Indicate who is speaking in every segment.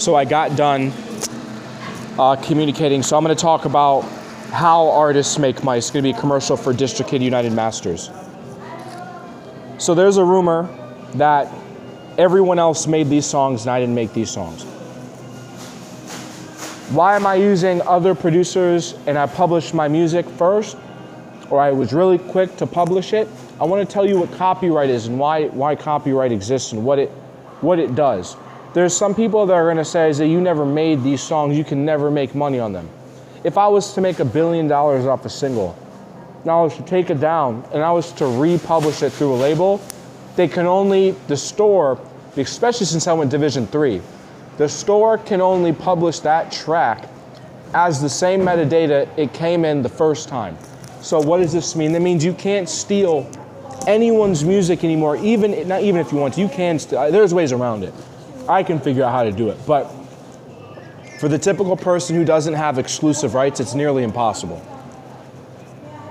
Speaker 1: So I got done communicating. So I'm going to talk about how artists make money. It's going to be a commercial for Distrokid United Masters. So there's a rumor that everyone else made these songs and I didn't make these songs. Why am I using other producers and I published my music first, or I was really quick to publish it? I want to tell you what copyright is and why copyright exists and what it does. There's some people that are going to say that you never made these songs, you can never make money on them. If I was to make $1 billion off a single, and I was to take it down and I was to republish it through a label, the store, especially since I went Division 3, the store can only publish that track as the same metadata it came in the first time. So what does this mean? That means you can't steal anyone's music anymore, not even if you want to. You can steal. There's ways around it. I can figure out how to do it. But for the typical person who doesn't have exclusive rights, it's nearly impossible,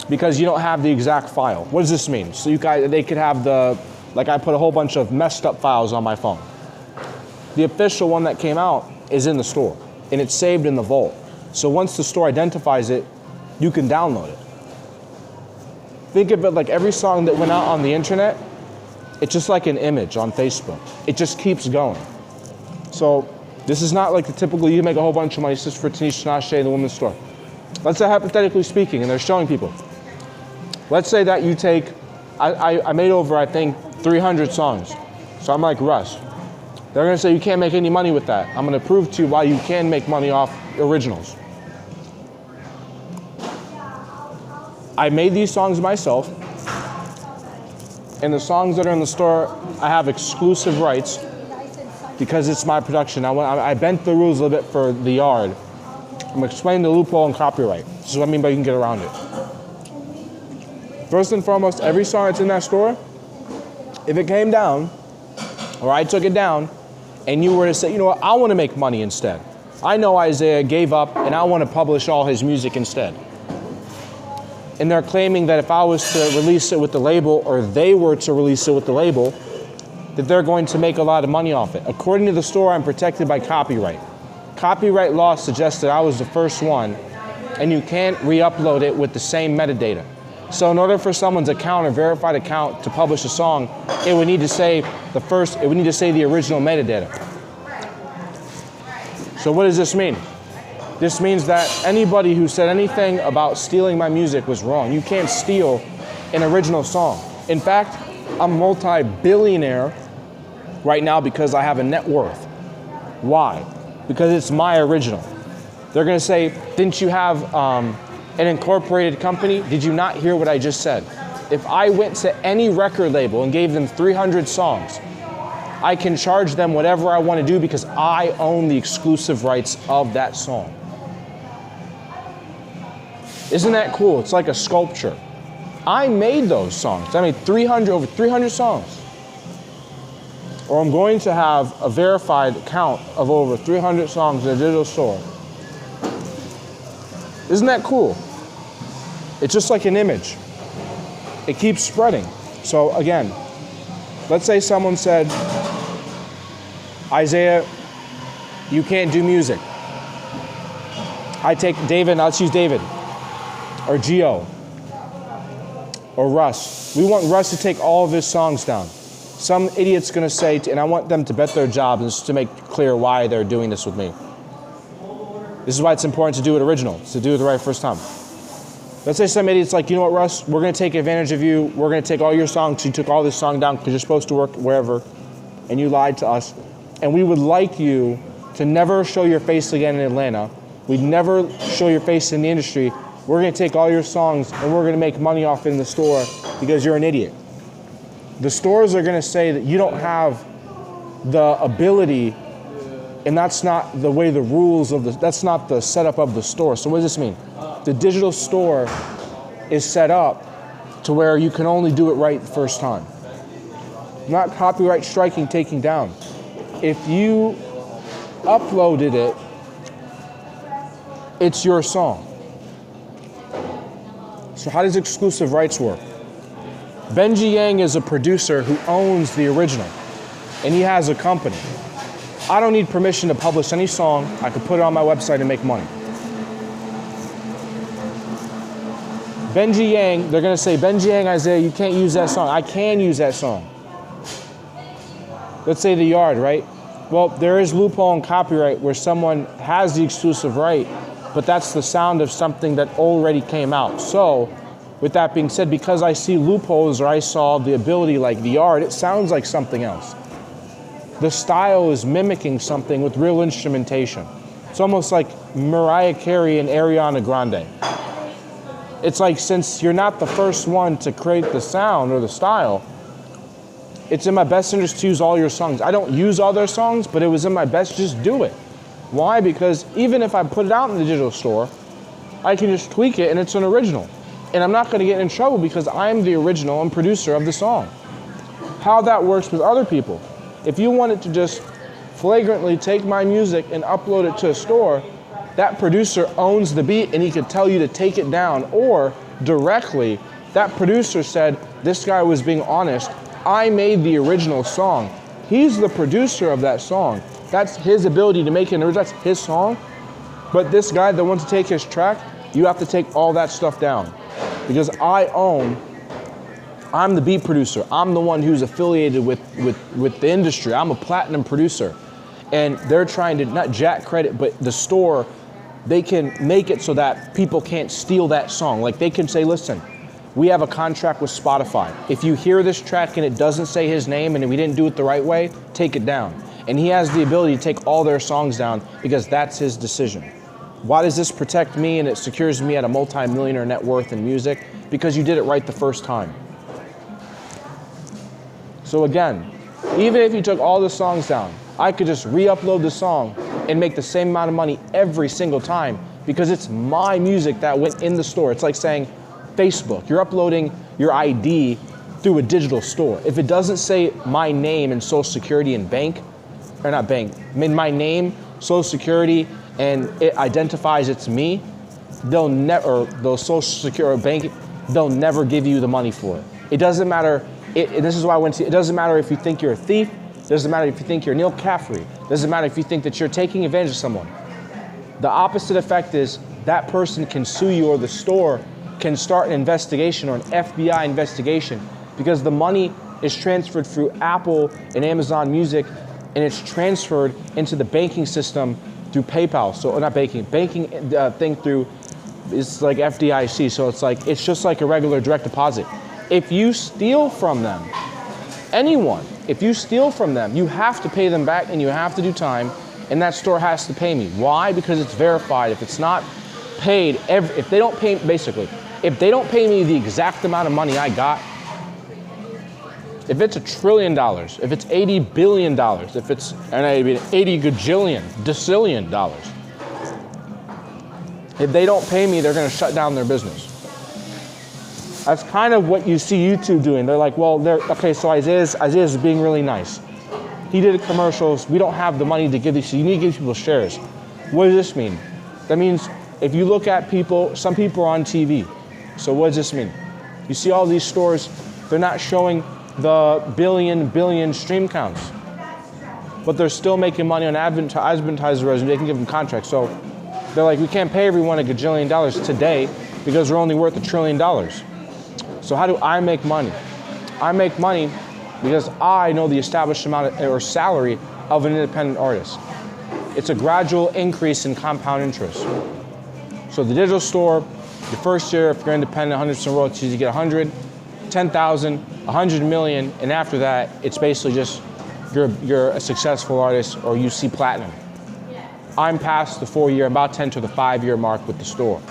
Speaker 1: because you don't have the exact file. What does this mean? So they could have I put a whole bunch of messed up files on my phone. The official one that came out is in the store, and it's saved in the vault. So once the store identifies it, you can download it. Think of it like every song that went out on the internet, it's just like an image on Facebook. It just keeps going. So this is not like the typical, you make a whole bunch of money just for Tanisha Tinashe in the women's store. Let's say, hypothetically speaking, and they're showing people. Let's say that you take, I made over, I think, 300 songs. So I'm like Russ. They're gonna say you can't make any money with that. I'm gonna prove to you why you can make money off originals. I made these songs myself, and the songs that are in the store, I have exclusive rights because it's my production. I bent the rules a little bit for the yard. I'm explaining the loophole in copyright. This is what I mean by you can get around it. First and foremost, every song that's in that store, if it came down, or I took it down, and you were to say, you know what, I want to make money instead. I know Isaiah gave up, and I want to publish all his music instead. And they're claiming that if I was to release it with the label, or they were to release it with the label, that they're going to make a lot of money off it. According to the store, I'm protected by copyright. Copyright law suggests that I was the first one, and you can't re-upload it with the same metadata. So in order for someone's account or verified account to publish a song, it would need to say the original metadata. So what does this mean? This means that anybody who said anything about stealing my music was wrong. You can't steal an original song. In fact, I'm multi-billionaire right now because I have a net worth. Why? Because it's my original. They're gonna say, didn't you have an incorporated company? Did you not hear what I just said? If I went to any record label and gave them 300 songs, I can charge them whatever I want to do because I own the exclusive rights of that song. Isn't that cool? It's like a sculpture. I made those songs. I made over 300 songs. Or I'm going to have a verified count of over 300 songs in a digital store. Isn't that cool? It's just like an image. It keeps spreading. So again, let's say someone said, Isaiah, you can't do music. I take David, let's use David, or Gio, or Russ. We want Russ to take all of his songs down. Some idiot's gonna say, and I want them to bet their job just to make clear why they're doing this with me. This is why it's important to do it original, to do it the right first time. Let's say some idiot's like, you know what, Russ, we're gonna take advantage of you. We're gonna take all your songs. You took all this song down because you're supposed to work wherever, and you lied to us. And we would like you to never show your face again in Atlanta. We'd never show your face in the industry. We're gonna take all your songs and we're gonna make money off it in the store because you're an idiot. The stores are gonna say that you don't have the ability, and that's not the way the rules that's not the setup of the store. So what does this mean? The digital store is set up to where you can only do it right the first time. Not copyright striking, taking down. If you uploaded it, it's your song. So how does exclusive rights work? Benji Yang is a producer who owns the original, and he has a company. I don't need permission to publish any song. I could put it on my website and make money. Benji Yang, they're gonna say, Benji Yang, Isaiah, you can't use that song. I can use that song. Let's say The Yard, right? Well, there is loophole in copyright where someone has the exclusive right, but that's the sound of something that already came out. So, with that being said, because I see loopholes or I saw the ability like The Yard, it sounds like something else. The style is mimicking something with real instrumentation. It's almost like Mariah Carey and Ariana Grande. It's like, since you're not the first one to create the sound or the style, it's in my best interest to use all your songs. I don't use all their songs, but it was in my best, just do it. Why? Because even if I put it out in the digital store, I can just tweak it and it's an original. And I'm not gonna get in trouble because I'm the original and producer of the song. How that works with other people. If you wanted to just flagrantly take my music and upload it to a store, that producer owns the beat and he could tell you to take it down, or directly, that producer said, this guy was being honest, I made the original song. He's the producer of that song. That's his ability to make it an original, that's his song. But this guy that wants to take his track, you have to take all that stuff down. Because I'm the beat producer. I'm the one who's affiliated with the industry. I'm a platinum producer. And they're trying to not jack credit, but the store, they can make it so that people can't steal that song. Like they can say, listen, we have a contract with Spotify. If you hear this track and it doesn't say his name and we didn't do it the right way, take it down. And he has the ability to take all their songs down because that's his decision. Why does this protect me and it secures me at a multi-millionaire net worth in music? Because you did it right the first time. So again, even if you took all the songs down, I could just re-upload the song and make the same amount of money every single time because it's my music that went in the store. It's like saying Facebook, you're uploading your ID through a digital store. If it doesn't say my name and social security and bank, or not bank, I mean my name, social security, and it identifies it's me, they'll never, those social security or bank, they'll never give you the money for it. It doesn't matter, this is why I went to, it doesn't matter if you think you're a thief, it doesn't matter if you think you're Neil Caffrey, it doesn't matter if you think that you're taking advantage of someone. The opposite effect is that person can sue you, or the store can start an investigation or an FBI investigation because the money is transferred through Apple and Amazon Music, and it's transferred into the banking system through PayPal. So, not banking thing through, it's like FDIC. So it's like, it's just like a regular direct deposit. If you steal from them, anyone, if you steal from them, you have to pay them back and you have to do time, and that store has to pay me. Why? Because it's verified. If it's not paid, if they don't pay, basically, if they don't pay me the exact amount of money I got, if it's $1 trillion, if it's $80 billion, if it's an 80 gajillion, decillion dollars, if they don't pay me, they're gonna shut down their business. That's kind of what you see YouTube doing. They're like, well, okay, so Isaiah's being really nice. He did commercials. We don't have the money to give these, so you need to give people shares. What does this mean? That means if you look at people, some people are on TV. So what does this mean? You see all these stores, they're not showing the billion stream counts, but they're still making money on advertisers, and they can give them contracts. So they're like, we can't pay everyone $1 gajillion today because we're only worth $1 trillion. So how do I make money? I make money because I know the established amount or salary of an independent artist. It's a gradual increase in compound interest. So the digital store, your first year, if you're independent, 100% royalties, you get 100, 10,000, 100 million, and after that, it's basically just you're a successful artist or you see platinum. I'm past the 4-year, about 10 to the 5-year mark with the store.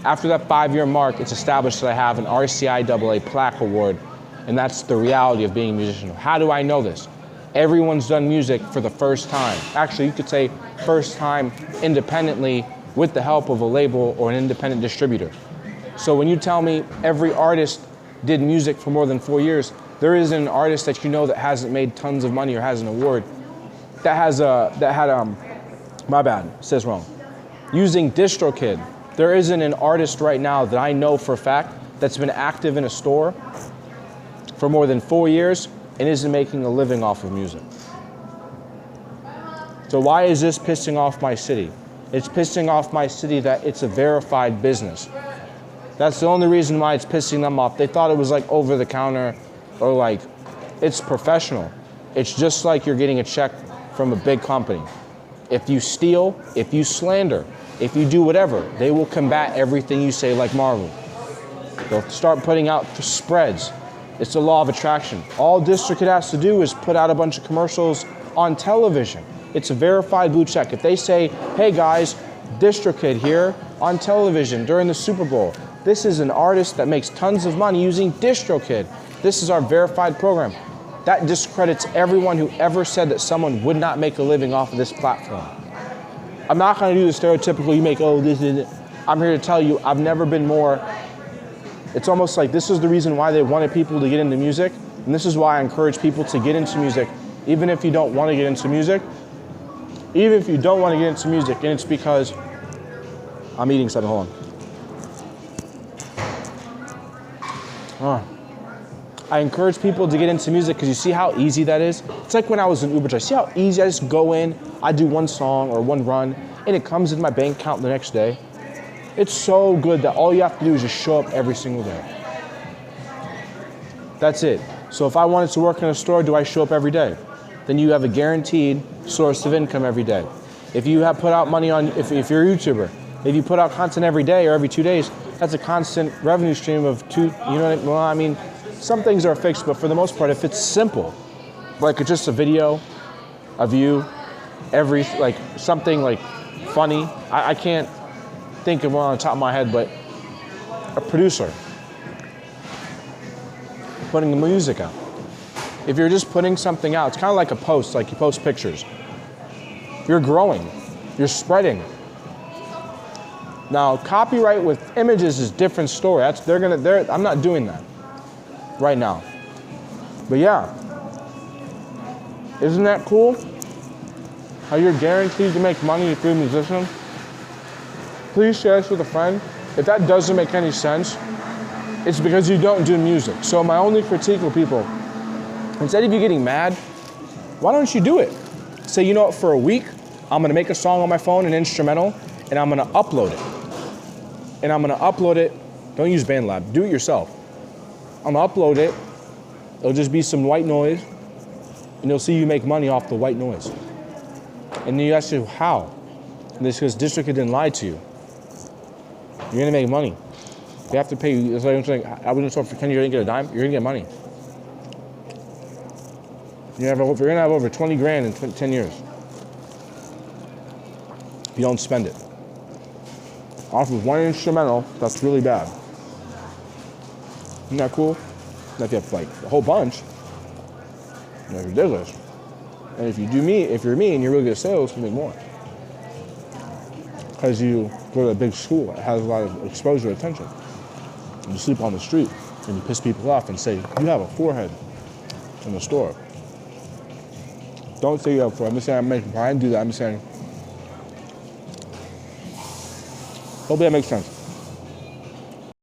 Speaker 1: After that 5-year mark, it's established that I have an RCI AA plaque award, and that's the reality of being a musician. How do I know this? Everyone's done music for the first time. Actually, you could say first time independently with the help of a label or an independent distributor. So when you tell me every artist did music for more than 4 years, there isn't an artist that you know that hasn't made tons of money or has an award. My bad, it says wrong. Using Distrokid, there isn't an artist right now that I know for a fact that's been active in a store for more than 4 years and isn't making a living off of music. So why is this pissing off my city? It's pissing off my city that it's a verified business. That's the only reason why it's pissing them off. They thought it was like over the counter or like it's professional. It's just like you're getting a check from a big company. If you steal, if you slander, if you do whatever, they will combat everything you say like Marvel. They'll start putting out spreads. It's the law of attraction. All Distrokid has to do is put out a bunch of commercials on television. It's a verified blue check. If they say, hey guys, Distrokid here on television during the Super Bowl. This is an artist that makes tons of money using Distrokid. This is our verified program. That discredits everyone who ever said that someone would not make a living off of this platform. I'm not gonna do the stereotypical, you make, oh, this is it. I'm here to tell you, I've never been more, it's almost like this is the reason why they wanted people to get into music, and this is why I encourage people to get into music, even if you don't wanna get into music, and it's because, I'm eating something, hold on. I encourage people to get into music because you see how easy that is? It's like when I was in Uber, see how easy I just go in, I do one song or one run, and it comes in my bank account the next day. It's so good that all you have to do is just show up every single day. That's it. So if I wanted to work in a store, do I show up every day? Then you have a guaranteed source of income every day. If you have put out money on, if you're a YouTuber, if you put out content every day or every 2 days, that's a constant revenue stream of two, you know what I mean? Well, I mean, some things are fixed, but for the most part, if it's simple, like it's just a video of you, like something like funny, I can't think of one on the top of my head, but a producer putting the music out. If you're just putting something out, it's kind of like a post, like you post pictures. You're growing, you're spreading. Now, copyright with images is a different story. I'm not doing that right now. But yeah, isn't that cool? How you're guaranteed to make money if you're a musician? Please share this with a friend. If that doesn't make any sense, it's because you don't do music. So my only critique with people, instead of you getting mad, why don't you do it? Say, you know what, for a week, I'm gonna make a song on my phone, an instrumental, and I'm gonna upload it. Don't use BandLab, do it yourself. I'm gonna upload it. It'll just be some white noise, and you'll see you make money off the white noise. And then you ask you, how? And it's because Distrokid didn't lie to you. You're gonna make money. They have to pay you. It's like I'm saying, I wouldn't talk for Kenny, you're gonna get a dime, you're gonna get money. You're gonna have over 20 grand in 10 years. If you don't spend it. Off of one instrumental, that's really bad. Isn't that cool? Now if you have like a whole bunch, that's ridiculous. And if you're me and you're really good at sales, you make more. Because you go to a big school that has a lot of exposure attention. And you sleep on the street and you piss people off and say, you have a forehead in the store. Don't say you have a forehead. I'm just saying I didn't do that. I'm just saying. Hopefully that makes sense.